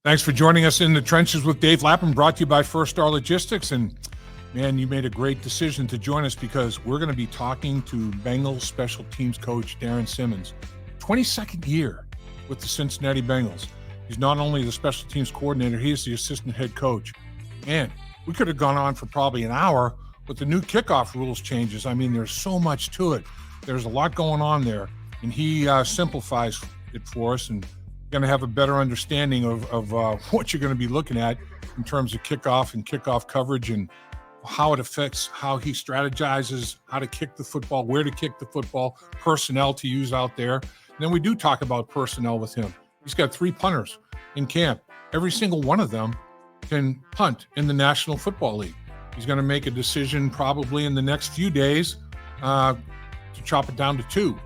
Thanks for joining us in the trenches with Dave Lapham, brought to you by First Star Logistics. And man, you made a great decision to join us because we're going to be talking to Bengals special teams coach Darrin Simmons. 22nd year with the Cincinnati Bengals. He's not only the special teams coordinator, he is the assistant head coach. Man, we could have gone on for probably an hour with the new kickoff rules changes. I mean, there's so much to it. There's a lot going on there, and he simplifies it for us and going to have a better understanding of what you're going to be looking at in terms of kickoff and kickoff coverage and how it affects how he strategizes, how to kick the football, where to kick the football, personnel to use out there. And then we do talk about personnel with him. He's got 3 punters in camp. Every single one of them can punt in the National Football League. He's going to make a decision probably in the next few days to chop it down to 2.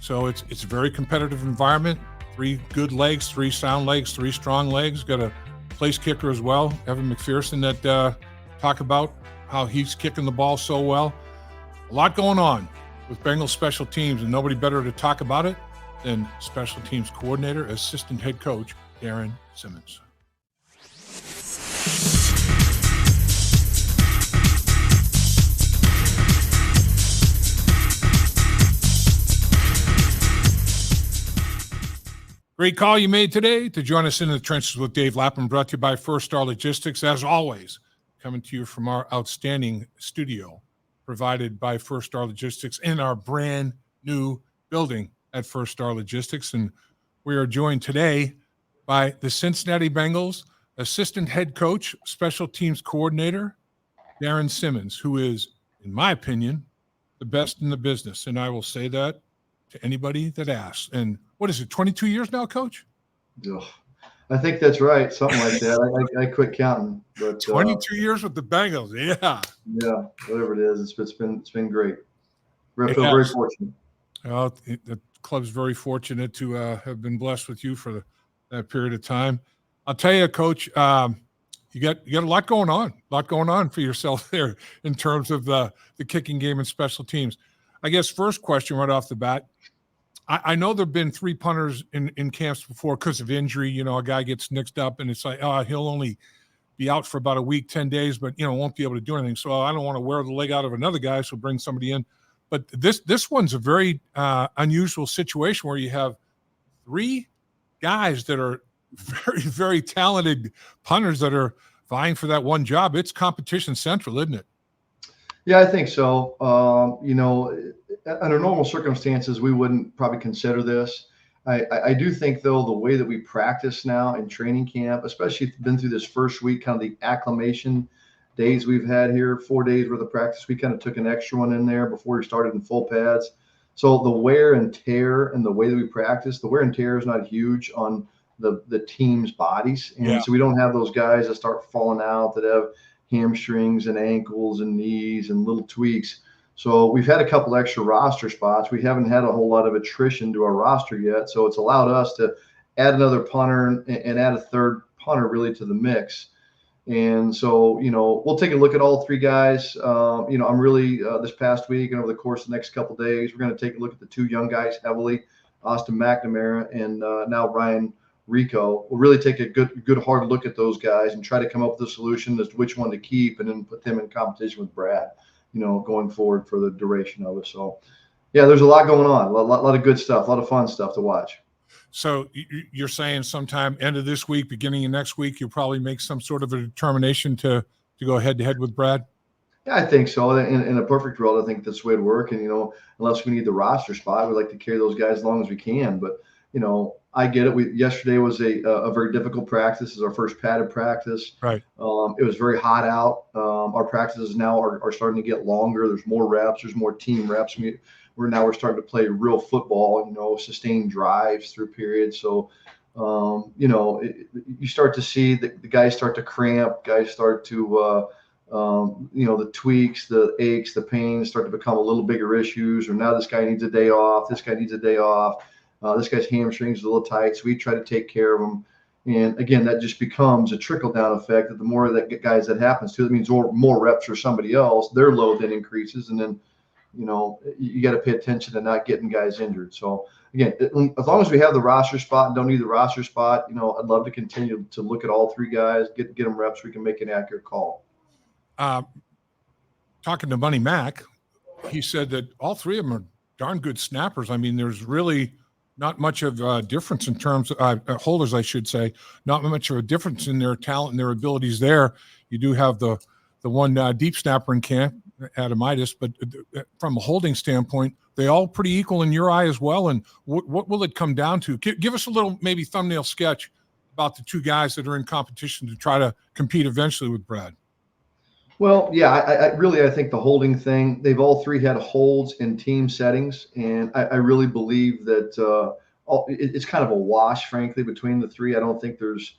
So it's a very competitive environment. 3 good legs, 3 sound legs, 3 strong legs. Got a place kicker as well, Evan McPherson, that talk about how he's kicking the ball so well. A lot going on with Bengals special teams, and nobody better to talk about it than special teams coordinator, assistant head coach, Darrin Simmons. Great call you made today to join us in the trenches with Dave Lapham, brought to you by First Star Logistics. As always, coming to you from our outstanding studio provided by First Star Logistics in our brand new building at First Star Logistics. And we are joined today by the Cincinnati Bengals assistant head coach, special teams coordinator, Darrin Simmons, who is, in my opinion, the best in the business. And I will say that to anybody that asks. And what is it, 22 years now, Coach? Oh, I think that's right, something like that. I quit counting. But 22 years with the Bengals, yeah. Yeah, whatever it is, it's been great. I feel very fortunate. Well, the club's very fortunate to have been blessed with you for that period of time. I'll tell you, Coach, you got a lot going on for yourself there in terms of the kicking game and special teams. I guess first question right off the bat, I know there have been 3 punters in camps before because of injury. You know, a guy gets nicked up and it's like, he'll only be out for about a week, 10 days, but, won't be able to do anything. So I don't want to wear the leg out of another guy, so bring somebody in. But this one's a very unusual situation where you have 3 guys that are very, very talented punters that are vying for that one job. It's competition central, isn't it? Yeah, I think so. Under normal circumstances, we wouldn't probably consider this. I do think, though, the way that we practice now in training camp, especially if you've been through this first week, kind of the acclimation days we've had here, 4 days worth of practice, we kind of took an extra one in there before we started in full pads. So the wear and tear and the way that we practice, the wear and tear is not huge on the team's bodies. And so we don't have those guys that start falling out that have hamstrings and ankles and knees and little tweaks. So we've had a couple extra roster spots. We haven't had a whole lot of attrition to our roster yet. So it's allowed us to add another punter and add a third punter really to the mix. And so, we'll take a look at all 3 guys. I'm really this past week and over the course of the next couple of days, we're going to take a look at the 2 young guys heavily, Austin McNamara and now Ryan Rehkow. We'll really take a good hard look at those guys and try to come up with a solution as to which one to keep and then put them in competition with Brad, going forward for the duration of it. So, yeah, there's a lot going on, a lot of good stuff, a lot of fun stuff to watch. So you're saying sometime end of this week, beginning of next week, you'll probably make some sort of a determination to go head-to-head with Brad? Yeah, I think so. In a perfect world, I think that's the way it work. And, unless we need the roster spot, we like to carry those guys as long as we can. But, I get it. Yesterday was a very difficult practice. It's our first padded practice. Right. It was very hot out. Our practices now are starting to get longer. There's more reps. There's more team reps. We're starting to play real football, sustained drives through periods. So, you start to see the guys start to cramp. Guys start to, the tweaks, the aches, the pains start to become a little bigger issues. Or now this guy needs a day off. This guy needs a day off. This guy's hamstrings are a little tight, so we try to take care of him. And again, that just becomes a trickle-down effect. That the more that guys that happens to, that means more reps for somebody else. Their load then increases, and then you got to pay attention to not getting guys injured. So again, as long as we have the roster spot and don't need the roster spot, I'd love to continue to look at all three guys, get them reps so we can make an accurate call. Talking to Money Mac, he said that all three of them are darn good snappers. I mean, there's really not much of a difference in terms of holders, I should say, not much of a difference in their talent and their abilities there. You do have the one deep snapper in camp, Adamitis, but from a holding standpoint, they all pretty equal in your eye as well. And what will it come down to? Give us a little maybe thumbnail sketch about the two guys that are in competition to try to compete eventually with Brad. Well, yeah, I think the holding thing, they've all three had holds in team settings. And I really believe that it's kind of a wash, frankly, between the three. I don't think there's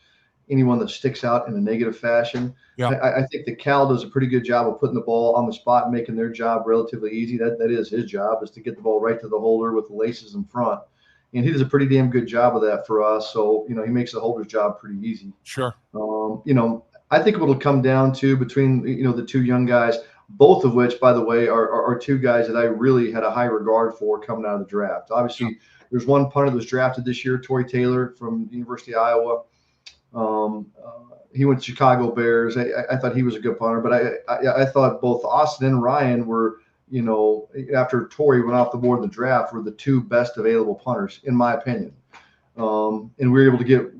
anyone that sticks out in a negative fashion. Yeah. I think that Cal does a pretty good job of putting the ball on the spot and making their job relatively easy. That is his job, is to get the ball right to the holder with the laces in front. And he does a pretty damn good job of that for us. So, he makes the holder's job pretty easy. Sure. I think what it'll come down to between, the two young guys, both of which, by the way, are two guys that I really had a high regard for coming out of the draft. Obviously, there's one punter that was drafted this year, Torrey Taylor from the University of Iowa. He went to Chicago Bears. I thought he was a good punter, but I thought both Austin and Ryan were, after Torrey went off the board in the draft, were the two best available punters, in my opinion. And we were able to get,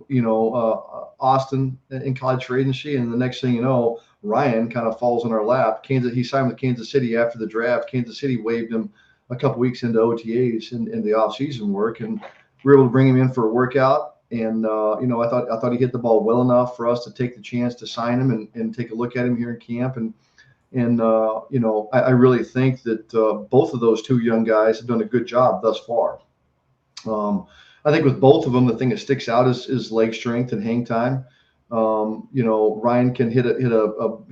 Austin in college free agency, and the next thing you know, Ryan kind of falls in our lap. He signed with Kansas City after the draft. Kansas City waived him a couple weeks into OTAs and the offseason work, and we were able to bring him in for a workout. And I thought he hit the ball well enough for us to take the chance to sign him and take a look at him here in camp. And I really think that both of those two young guys have done a good job thus far. I think with both of them, the thing that sticks out is leg strength and hang time. Ryan can hit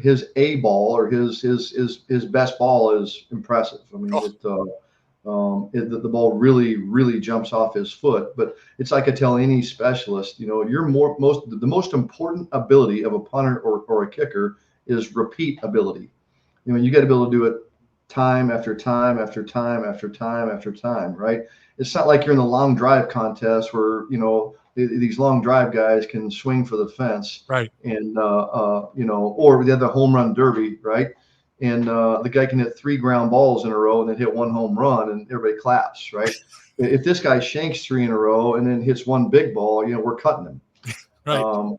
his A ball, or his best ball is impressive. I mean, the ball really jumps off his foot. But it's like I tell any specialist, the most important ability of a punter or a kicker is repeat ability. You got to be able to do it time after time after time after time after time, right? It's not like you're in the long drive contest where, these long drive guys can swing for the fence, right? And, or the other home run derby, right? And the guy can hit 3 ground balls in a row and then hit 1 home run and everybody claps, right? If this guy shanks 3 in a row and then hits 1 big ball, we're cutting him. Right.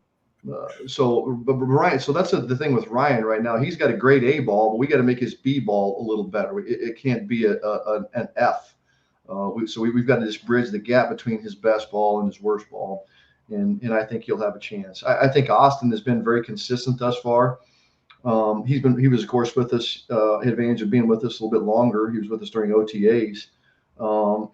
So Ryan, so that's the thing with Ryan right now. He's got a great A ball, but we got to make his B ball a little better. It can't be an F. We've got to just bridge the gap between his best ball and his worst ball, and I think he'll have a chance. I think Austin has been very consistent thus far. He was of course with us, advantage of being with us a little bit longer. He was with us during OTAs.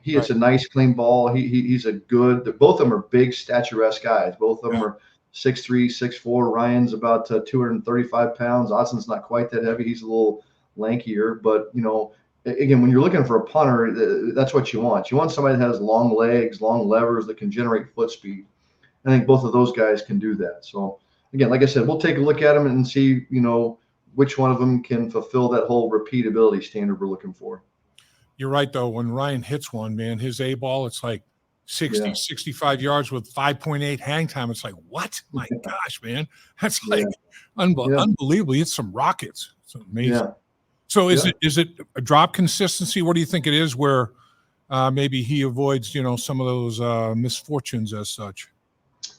He hits a nice clean ball. He's a good. Both of them are big statuesque guys. Both of them are 6'3", 6'4". Ryan's about 235 pounds. Austin's not quite that heavy. He's a little lankier, but again, when you're looking for a punter, that's what you want. You want somebody that has long legs, long levers that can generate foot speed. I think both of those guys can do that. So again, like I said, we'll take a look at them and see, which one of them can fulfill that whole repeatability standard we're looking for. You're right, though. When Ryan hits one, man, his A ball, it's like 60, 65 yards with 5.8 hang time. It's like, what? My gosh, man. That's like unbelievable. It's some rockets. It's amazing. Yeah. So is it a drop consistency? What do you think it is where maybe he avoids, some of those misfortunes as such?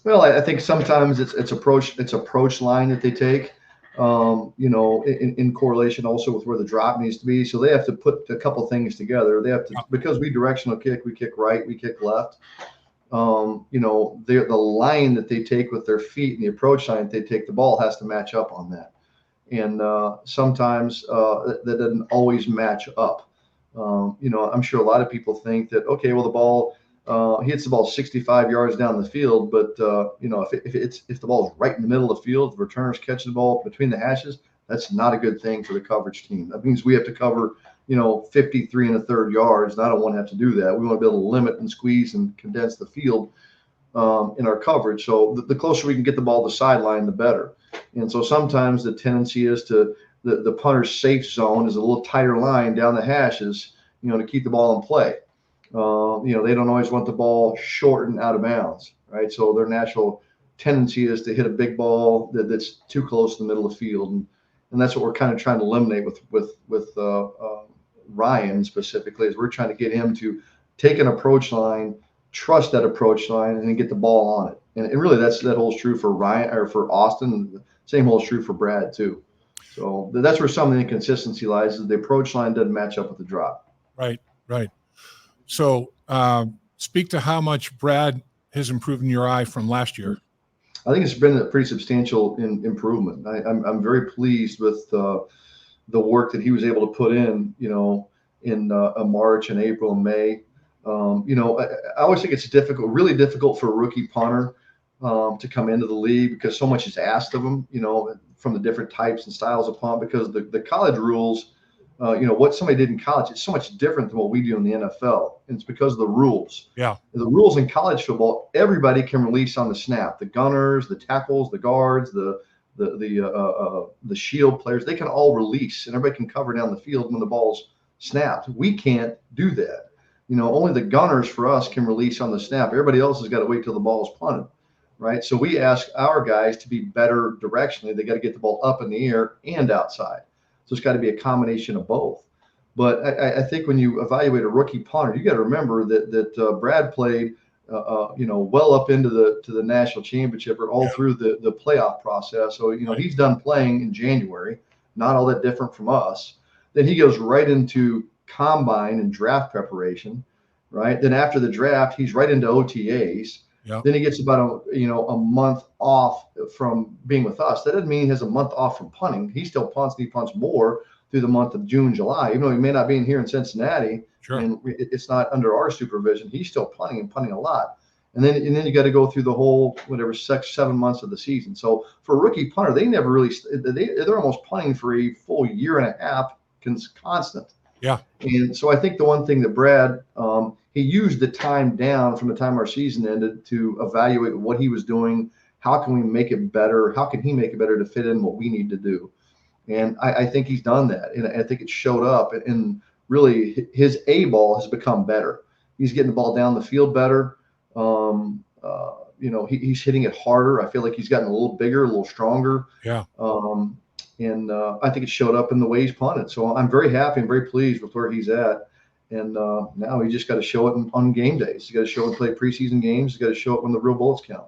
Well, I think sometimes it's approach line that they take, in correlation also with where the drop needs to be. So they have to put a couple things together. They have to, because we directional kick, we kick right, we kick left. The line that they take with their feet and the approach line that they take, the ball has to match up on that. And sometimes that doesn't always match up. I'm sure a lot of people think that, okay, well, the ball, he hits the ball 65 yards down the field, but if the ball is right in the middle of the field, the returners catch the ball between the hashes, that's not a good thing for the coverage team. That means we have to cover, 53 1/3 yards, and I don't want to have to do that. We want to be able to limit and squeeze and condense the field in our coverage. So the closer we can get the ball to the sideline, the better. And so sometimes the tendency is to the punter's safe zone is a little tighter line down the hashes, to keep the ball in play. They don't always want the ball short and out of bounds, right? So their natural tendency is to hit a big ball that's too close to the middle of the field, and that's what we're kind of trying to eliminate with Ryan specifically. Is we're trying to get him to take an approach line, trust that approach line, and then get the ball on it. And really, that holds true for Ryan or for Austin. And the same holds true for Brad too. So that's where some of the inconsistency lies. Is the approach line doesn't match up with the drop. Right. So speak to how much Brad has improved in your eye from last year. I think it's been a pretty substantial improvement. I'm very pleased with the work that he was able to put in, in March and April and May. I always think it's really difficult for a rookie punter to come into the league because so much is asked of them, from the different types and styles of punt, because the college rules, what somebody did in college, it's so much different than what we do in the NFL. And it's because of the rules. Yeah. The rules in college football, everybody can release on the snap. The gunners, the tackles, the guards, the shield players, they can all release and everybody can cover down the field when the ball's snapped. We can't do that. Only the gunners for us can release on the snap. Everybody else has got to wait till the ball is punted, right? So we ask our guys to be better directionally. They got to get the ball up in the air and outside. So it's got to be a combination of both. But I think when you evaluate a rookie punter, you got to remember that Brad played, well up into the national championship or all through the playoff process. So he's done playing in January, not all that different from us. Then he goes right into combine and draft preparation, right? Then after the draft, he's right into OTAs. Yep. Then he gets about a month off from being with us. That doesn't mean he has a month off from punting. He still punts. And he punts more through the month of June, July. Even though he may not be in here in Cincinnati, sure, and it's not under our supervision, he's still punting a lot. And then you got to go through the whole 6-7 months of the season. So for a rookie punter, they never really they're almost punting for a full year and a half constant. Yeah. And so I think the one thing that Brad, he used the time down from the time our season ended to evaluate what he was doing. How can we make it better? How can he make it better to fit in what we need to do? And I think he's done that. And I think it showed up. And really, his A ball has become better. He's getting the ball down the field better. He's hitting it harder. I feel like he's gotten a little bigger, a little stronger. Yeah. And I think it showed up in the way he's punted. So I'm very happy and very pleased with where he's at. And now he just got to show it on game days. He's got to show it and play preseason games. He's got to show it when the real bullets count.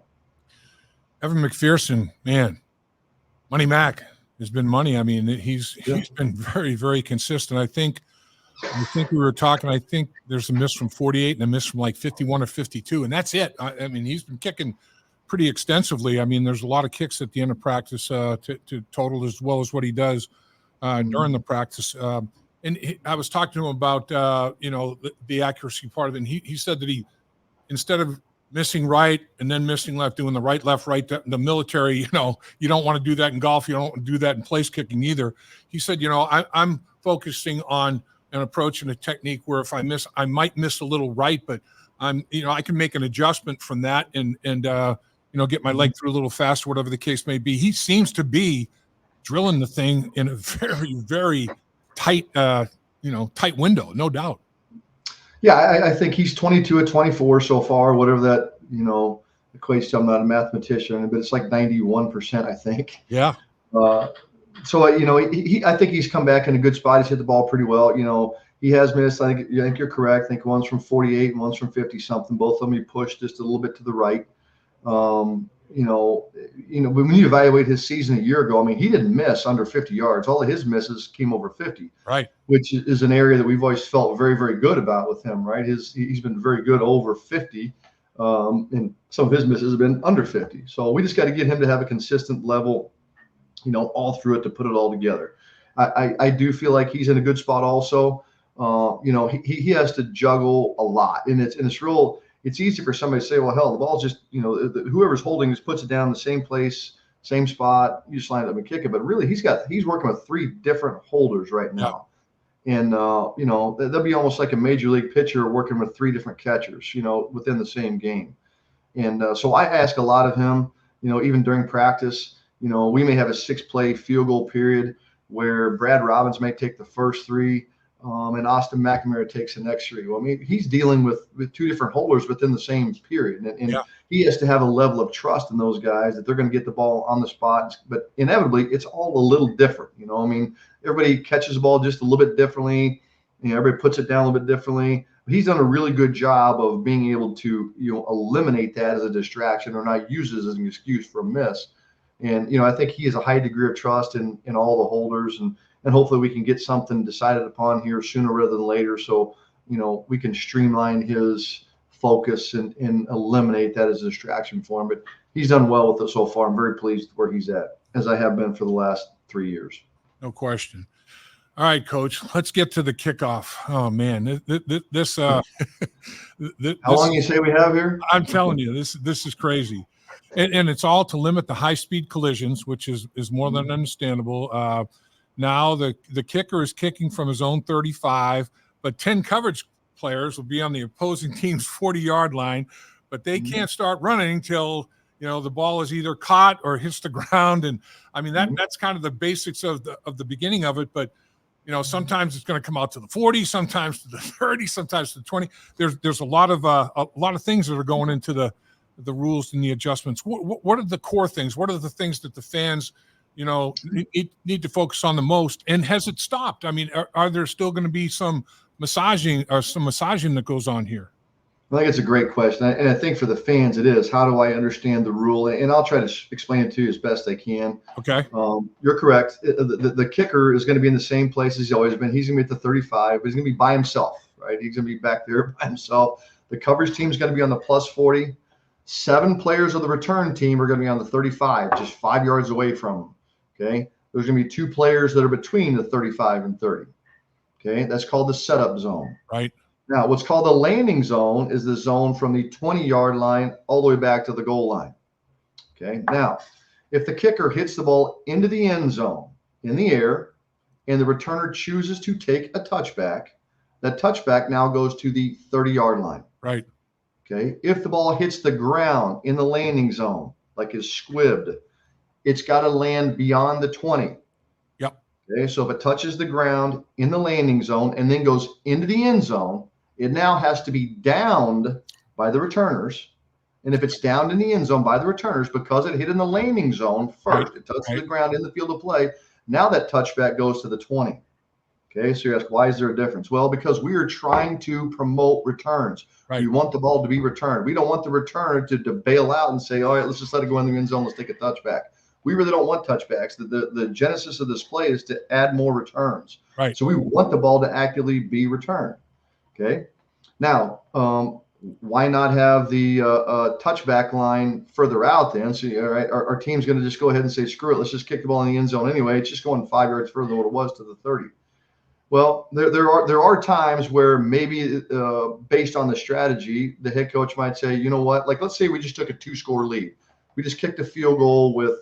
Evan McPherson, man, Money Mac has been money. I mean, he's been very, very consistent. I think we were talking, I think there's a miss from 48 and a miss from like 51 or 52, and that's it. I mean, he's been kicking pretty extensively. I mean, there's a lot of kicks at the end of practice to total, as well as what he does during the practice. I was talking to him about, the accuracy part of it. And he said that he, instead of missing right and then missing left, doing the right, left, right, the military, you don't want to do that in golf. You don't want to do that in place kicking either. He said, I'm focusing on an approach and a technique where if I miss, I might miss a little right, but I can make an adjustment from that and get my leg through a little faster, whatever the case may be. He seems to be drilling the thing in a very, very tight window, no doubt. Yeah, I think he's 22 at 24 so far, whatever that, equates to. I'm not a mathematician, but it's like 91%, I think. Yeah. So, I think he's come back in a good spot. He's hit the ball pretty well. He has missed, I think you're correct. I think one's from 48 and one's from 50 something. Both of them he pushed just a little bit to the right. When you evaluate his season a year ago, I mean, he didn't miss under 50 yards. All of his misses came over 50, right? Which is an area that we've always felt very, very good about with him, right? He's been very good over 50, and some of his misses have been under 50. So we just got to get him to have a consistent level, all through it to put it all together. I do feel like he's in a good spot also. He has to juggle a lot, and it's real. It's easy for somebody to say, well, hell, the ball's just, whoever's holding just puts it down in the same place, same spot. You just line it up and kick it. But really, he's working with 3 different holders right now. Yeah. And, they'll be almost like a major league pitcher working with 3 different catchers, within the same game. And so I ask a lot of him, even during practice. We may have a 6-play field goal period where Brad Robbins may take the first three, and Austin McNamara takes the next three. Well, I mean, he's dealing with two different holders within the same period, and he has to have a level of trust in those guys that they're going to get the ball on the spot. But inevitably, it's all a little different. I mean, everybody catches the ball just a little bit differently. Everybody puts it down a little bit differently. He's done a really good job of being able to, eliminate that as a distraction or not use it as an excuse for a miss. And, I think he has a high degree of trust in all the holders, and hopefully we can get something decided upon here sooner rather than later. So, we can streamline his focus and eliminate that as a distraction for him. But he's done well with it so far. I'm very pleased where he's at, as I have been for the last 3 years. No question. All right, Coach, let's get to the kickoff. Oh man, this how long you say we have here? I'm telling you, this is crazy. And it's all to limit the high-speed collisions, which is more than understandable. Now the kicker is kicking from his own 35, but 10 coverage players will be on the opposing team's 40-yard line, but they can't start running until the ball is either caught or hits the ground. And I mean that's kind of the basics of the beginning of it. But sometimes it's going to come out to the 40, sometimes to the 30, sometimes to the 20. There's a lot of things that are going into the rules and the adjustments. What are the core things? What are the things that the fans, need to focus on the most? And has it stopped? I mean, are there still going to be some massaging that goes on here? I think it's a great question. And I think for the fans, it is, how do I understand the rule? And I'll try to explain it to you as best I can. Okay. You're correct. The kicker is going to be in the same place as he's always been. He's going to be at the 35. He's going to be by himself, right? He's going to be back there by himself. The coverage team is going to be on the plus 40. 7 players of the return team are going to be on the 35, just 5 yards away from him. Okay. There's going to be 2 players that are between the 35 and 30. Okay. That's called the setup zone. Right. Now, what's called the landing zone is the zone from the 20-yard line all the way back to the goal line. Okay. Now, if the kicker hits the ball into the end zone in the air and the returner chooses to take a touchback, that touchback now goes to the 30-yard line. Right. Okay. If the ball hits the ground in the landing zone, like is squibbed, it's got to land beyond the 20. Yep. Okay. So if it touches the ground in the landing zone and then goes into the end zone, it now has to be downed by the returners. And if it's downed in the end zone by the returners, because it hit in the landing zone first, it touches the ground in the field of play. Now that touchback goes to the 20. Okay, so you ask, why is there a difference? Well, because we are trying to promote returns. Right. We want the ball to be returned. We don't want the returner to bail out and say, all right, let's just let it go in the end zone. Let's take a touchback. We really don't want touchbacks. The genesis of this play is to add more returns. Right. So we want the ball to actively be returned. Okay. Now, why not have the touchback line further out then? So, all right, our team's going to just go ahead and say, screw it. Let's just kick the ball in the end zone anyway. It's just going 5 yards further than what it was to the 30. Well, there are times where maybe based on the strategy, the head coach might say, you know what, like let's say we just took a 2-score lead. We just kicked a field goal with,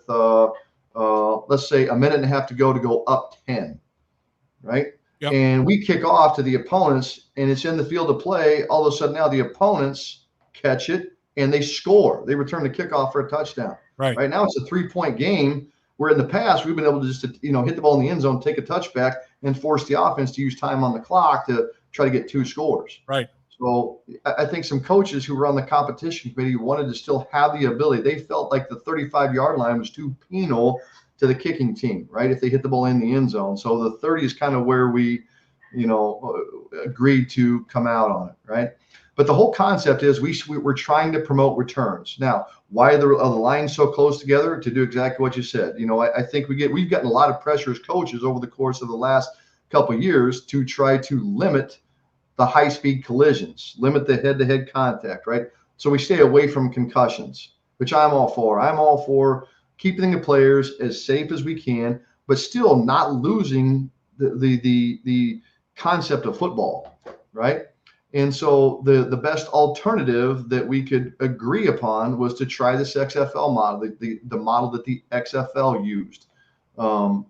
let's say, a minute and a half to go up 10, right? Yep. And we kick off to the opponents and it's in the field of play. All of a sudden now the opponents catch it and they score. They return the kickoff for a touchdown. Right now it's a 3-point game where in the past we've been able to just hit the ball in the end zone, take a touchback, and force the offense to use time on the clock to try to get 2 scores. Right. So I think some coaches who were on the competition committee wanted to still have the ability. They felt like the 35-yard line was too penal to the kicking team, right? If they hit the ball in the end zone. So the 30 is kind of where we, agreed to come out on it, right? But the whole concept is we're trying to promote returns. Now, why are the lines so close together? To do exactly what you said. I think we've gotten a lot of pressure as coaches over the course of the last couple of years to try to limit the high-speed collisions, limit the head-to-head contact, right? So we stay away from concussions, which I'm all for. I'm all for keeping the players as safe as we can, but still not losing the concept of football, right? And so the best alternative that we could agree upon was to try this XFL model, the model that the XFL used, for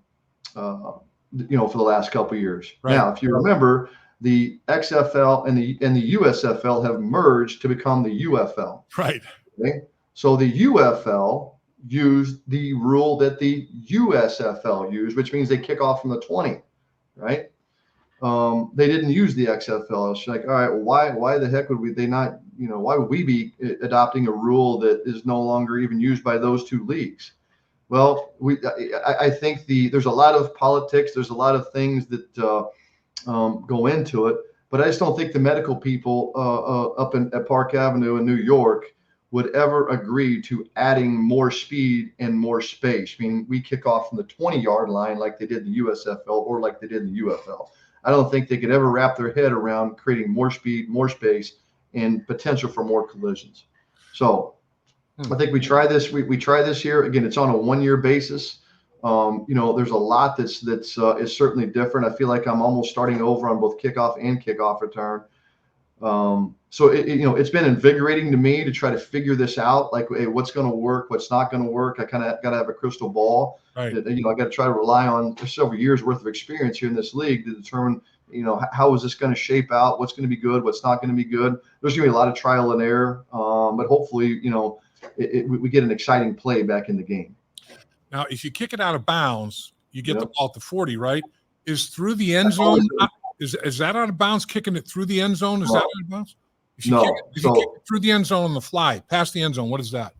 the last couple of years. Right. Now, if you remember, the XFL and the USFL have merged to become the UFL. Right. Okay? So the UFL used the rule that the USFL used, which means they kick off from the 20, right? They didn't use the XFL. It's like, all right, well, why the heck would they not, why would we be adopting a rule that is no longer even used by those two leagues? Well, I think there's a lot of politics. There's a lot of things that go into it, but I just don't think the medical people up at Park Avenue in New York would ever agree to adding more speed and more space. I mean, we kick off from the 20-yard line like they did in the USFL or like they did in the UFL. I don't think they could ever wrap their head around creating more speed, more space, and potential for more collisions. So I think we try this. We try this here. Again, it's on a 1-year basis. There's a lot that's is certainly different. I feel like I'm almost starting over on both kickoff and kickoff return. So it's been invigorating to me to try to figure this out. Like, hey, what's going to work? What's not going to work? I kind of got to have a crystal ball. Right. I got to try to rely on several years worth of experience here in this league to determine, how is this going to shape out? What's going to be good? What's not going to be good? There's going to be a lot of trial and error. But hopefully, we get an exciting play back in the game. Now, if you kick it out of bounds, you get the ball at the 40, right? Is through the end zone? Is that out of bounds? Kicking it through the end zone? Is that out of bounds? If you kick it through the end zone on the fly, past the end zone, what is that?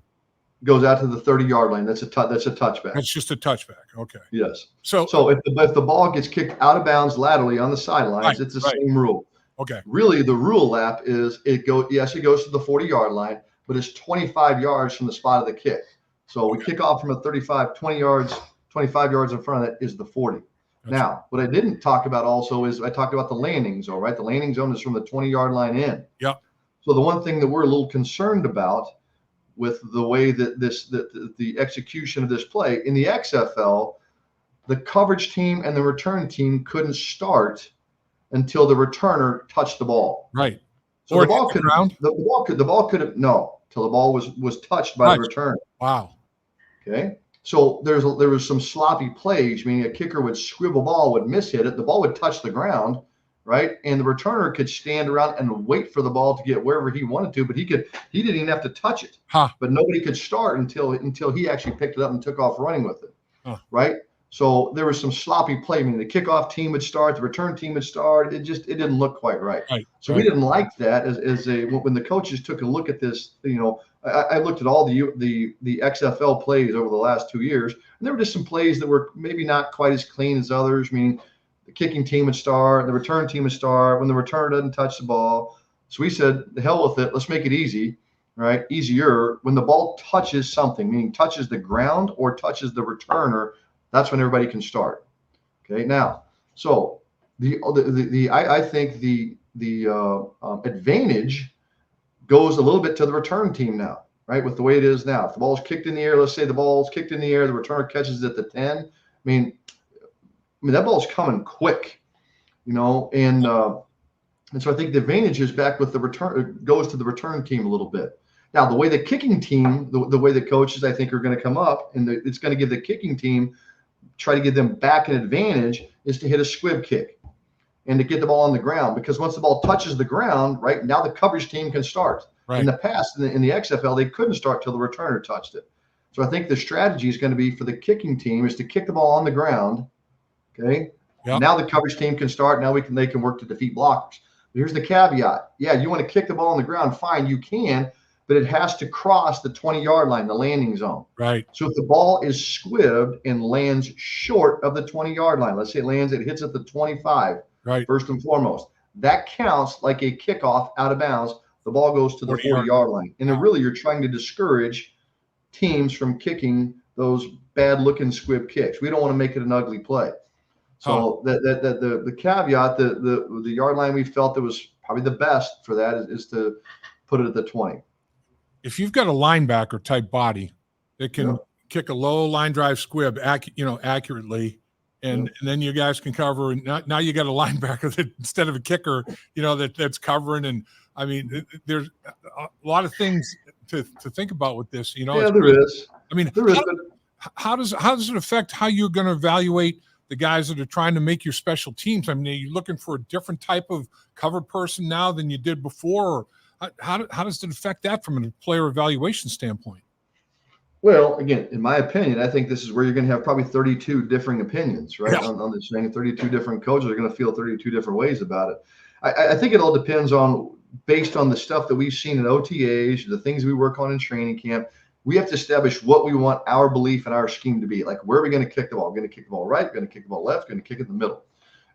Goes out to the 30-yard line. That's a touchback. That's just a touchback. Okay. Yes. So if the ball gets kicked out of bounds laterally on the sidelines, it's the same rule. Okay. Really, the rule lap is it goes to the 40-yard line, but it's 25 yards from the spot of the kick. So we kick off from a 35, 25 yards in front of that is the 40. Now, what I didn't talk about also is I talked about the landing zone, right? The landing zone is from the 20-yard line in. Yep. So the one thing that we're a little concerned about with the way that the execution of this play in the XFL, the coverage team and the return team couldn't start until the returner touched the ball. Right. So the ball could have till the ball was touched by the returner. Wow. Okay. So there was some sloppy plays, meaning a kicker would scribble ball, would mishit it, the ball would touch the ground, right? And the returner could stand around and wait for the ball to get wherever he wanted to, but he didn't even have to touch it. But nobody could start until he actually picked it up and took off running with it. Right? So there was some sloppy play. I mean, the kickoff team would start, the return team would start. It didn't look quite right. So we didn't like that when the coaches took a look at this, I looked at all the XFL plays over the last 2 years, and there were just some plays that were maybe not quite as clean as others. I mean, the kicking team would start, the return team would start when the returner doesn't touch the ball. So we said, the hell with it. Let's make it easy, right? Easier. When the ball touches something, meaning touches the ground or touches the returner, that's when everybody can start. Okay. Now, so I think the advantage goes a little bit to the return team now, right? With the way it is now. If the ball's kicked in the air, let's say the ball's kicked in the air, the returner catches it at the 10. I mean, that ball's coming quick, and so I think the advantage is back with the return, goes to the return team a little bit. Now, the way the kicking team, the way the coaches I think are going to come up, and it's going to give the kicking team, try to give them back an advantage, is to hit a squib kick and to get the ball on the ground, because once the ball touches the ground, right, now the coverage team can start. Right. In the past, in the XFL, they couldn't start till the returner touched it. So I think the strategy is going to be for the kicking team is to kick the ball on the ground. Okay. Yep. Now the coverage team can start. Now they can work to defeat blockers. But here's the caveat. Yeah, you want to kick the ball on the ground, fine, you can, but it has to cross the 20-yard line, the landing zone. Right. So if the ball is squibbed and lands short of the 20-yard line, let's say it hits at the 25. Right. First and foremost, that counts like a kickoff out of bounds. The ball goes to the 40-yard line. And then really you're trying to discourage teams from kicking those bad-looking squib kicks. We don't want to make it an ugly play. So the caveat, the yard line we felt that was probably the best for that is to put it at the 20. If you've got a linebacker type body that can kick a low line drive squib, accurately, and then you guys can cover. And now you got a linebacker that instead of a kicker, that's covering. And I mean, there's a lot of things to think about with this. Yeah, there is. I mean, how does it affect how you're going to evaluate the guys that are trying to make your special teams? I mean, are you looking for a different type of cover person now than you did before? Or how does it affect that from a player evaluation standpoint? Well, again, in my opinion, I think this is where you're going to have probably 32 differing opinions, right? Yeah. On this thing, 32 different coaches are going to feel 32 different ways about it. I think it all depends on, based on the stuff that we've seen in OTAs, the things we work on in training camp. We have to establish what we want our belief and our scheme to be. Like, where are we going to kick the ball? We're going to kick the ball right, going to kick the ball left, going to kick it in the middle.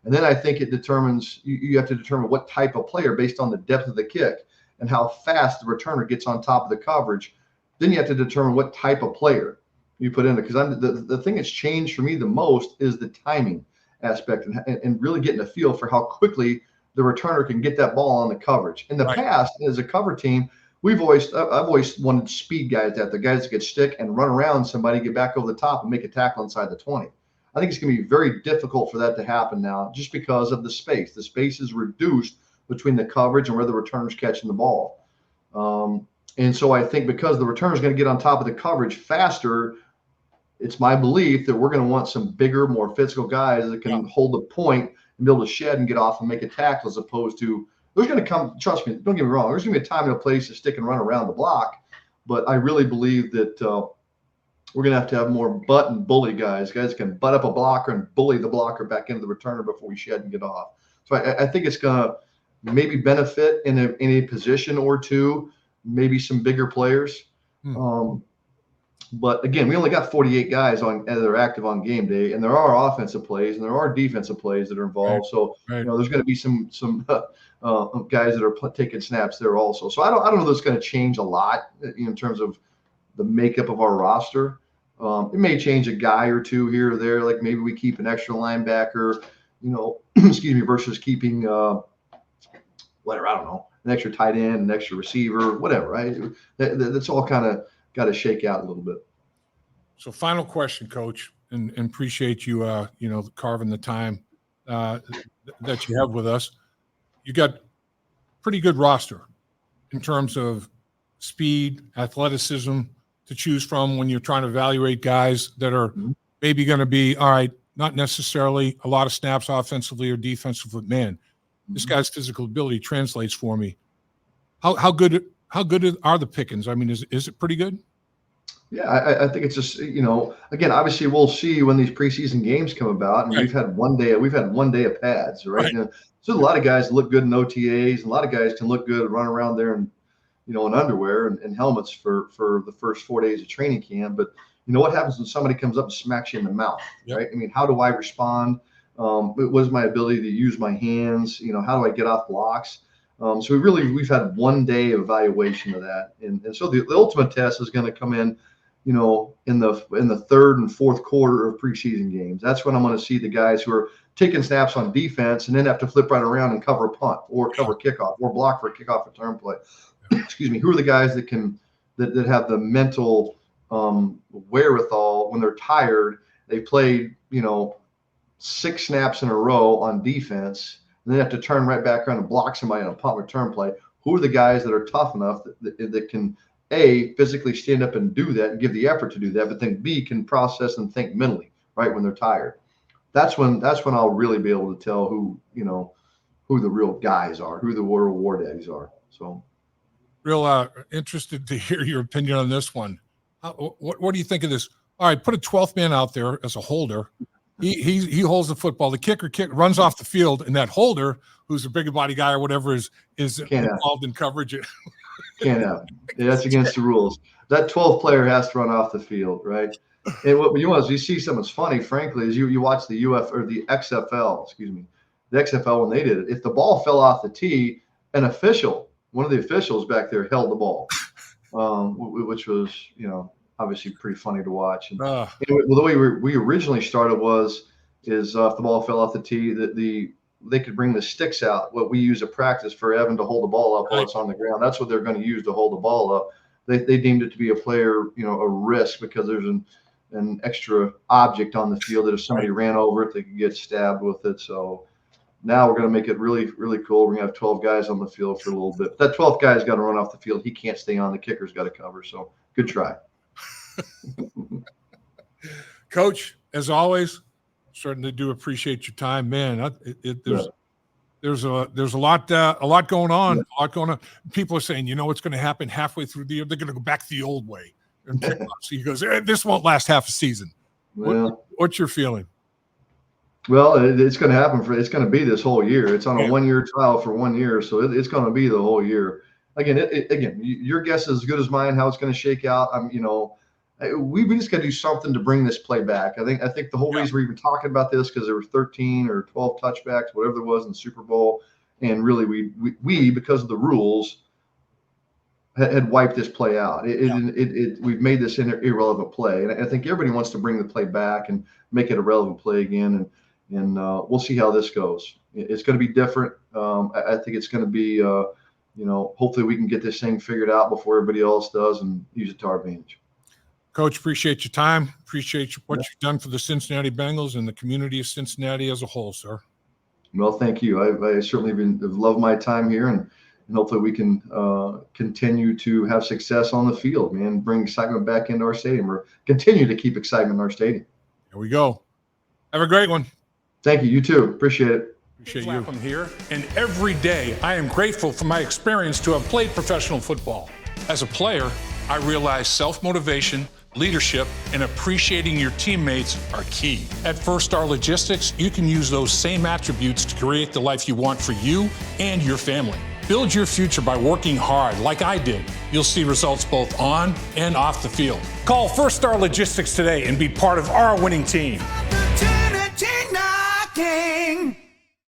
And then I think it determines, you have to determine what type of player based on the depth of the kick and how fast the returner gets on top of the coverage. Then you have to determine what type of player you put in it. Because the thing that's changed for me the most is the timing aspect and really getting a feel for how quickly the returner can get that ball on the coverage. In the past, as a cover team, I've always wanted speed guys, the guys that could stick and run around somebody, get back over the top and make a tackle inside the 20. I think it's going to be very difficult for that to happen now, just because of the space. The space is reduced between the coverage and where the returner's catching the ball. And so I think because the returner is going to get on top of the coverage faster, it's my belief that we're going to want some bigger, more physical guys that can hold the point and be able to shed and get off and make a tackle, as opposed to, there's going to come, trust me, don't get me wrong, there's going to be a time and a place to stick and run around the block. But I really believe that we're going to have more butt and bully guys that can butt up a blocker and bully the blocker back into the returner before we shed and get off. So I think it's going to maybe benefit in a position or two, maybe some bigger players. But again, we only got 48 guys that are active on game day, and there are offensive plays and there are defensive plays that are involved. So you know, there's going to be some guys that are taking snaps there also. So I don't know that it's going to change a lot in terms of the makeup of our roster. It may change a guy or two here or there, like maybe we keep an extra linebacker, excuse me, versus keeping whatever, I don't know, an extra tight end, an extra receiver, whatever, right? That's all kind of got to shake out a little bit. So final question, Coach, and appreciate you, carving the time that you have with us. You got pretty good roster in terms of speed, athleticism to choose from when you're trying to evaluate guys that are maybe going to be, all right, not necessarily a lot of snaps offensively or defensively, but man, this guy's physical ability translates for me. How good are the pickings? I mean, is it pretty good? Yeah, I think it's just, again, obviously we'll see when these preseason games come about, and we've had one day of pads, right? So a lot of guys look good in OTAs, and a lot of guys can look good running around there in underwear and helmets for the first 4 days of training camp. But what happens when somebody comes up and smacks you in the mouth, right? I mean, how do I respond? What is my ability to use my hands? How do I get off blocks? So we've had 1 day of evaluation of that, and so the ultimate test is going to come in, in the third and fourth quarter of preseason games. That's when I'm going to see the guys who are taking snaps on defense and then have to flip right around and cover a punt or cover kickoff or block for a kickoff return play. Excuse me. Who are the guys that have the mental wherewithal when they're tired? They played 6 snaps in a row on defense, and then have to turn right back around and block somebody on a punt return play. Who are the guys that are tough enough that can, A, physically stand up and do that and give the effort to do that, but then B, can process and think mentally, right, when they're tired. That's when I'll really be able to tell who the real guys are, who the real war daddies are. So real interested to hear your opinion on this one. What do you think of this? All right, put a 12th man out there as a holder. He holds the football. The kicker runs off the field, and that holder, who's a bigger body guy or whatever, is involved in coverage. Can't have. Yeah, that's against the rules. That 12th player has to run off the field, right? And what you see something that's funny, frankly, is you watch the the XFL, the XFL when they did it. If the ball fell off the tee, one of the officials back there held the ball, which was obviously pretty funny to watch. And the way we originally started is if the ball fell off the tee, they could bring the sticks out, what we use at practice for Evan to hold the ball up while it's on the ground. That's what they're going to use to hold the ball up. They deemed it to be a player, a risk, because there's an extra object on the field that if somebody ran over it, they could get stabbed with it. So now we're going to make it really, really cool. We're going to have 12 guys on the field for a little bit. That 12th guy's got to run off the field. He can't stay on. The kicker's got to cover. So good try. Coach, as always, certainly do appreciate your time, man. There's a lot going on. Yeah. A lot going on. People are saying, what's going to happen halfway through the year? They're going to go back the old way. in playoffs. He goes, this won't last half a season. Well, What's your feeling? Well, it's going to happen it's going to be this whole year. It's on a 1-year trial for 1 year. So it's going to be the whole year. Again, your guess is as good as mine, how it's going to shake out. We just got to do something to bring this play back. I think the whole reason we're even talking about this, because there were 13 or 12 touchbacks, whatever there was in the Super Bowl. And really we because of the rules, had wiped this play out. We've made this an irrelevant play. And I think everybody wants to bring the play back and make it a relevant play again. And we'll see how this goes. It's going to be different. I think it's going to be, hopefully we can get this thing figured out before everybody else does and use it to our advantage. Coach, appreciate your time. Appreciate what you've done for the Cincinnati Bengals and the community of Cincinnati as a whole, sir. Well, thank you. I certainly have loved my time here, and hopefully we can continue to have success on the field, man, bring excitement back into our stadium, or continue to keep excitement in our stadium. Here we go. Have a great one. Thank you. You too. Appreciate it. Appreciate you. I'm here, and every day I am grateful for my experience to have played professional football. As a player, I realized self-motivation, leadership, and appreciating your teammates are key. At First Star Logistics, you can use those same attributes to create the life you want for you and your family. Build your future by working hard like I did. You'll see results both on and off the field. Call First Star Logistics today and be part of our winning team. Opportunity knocking.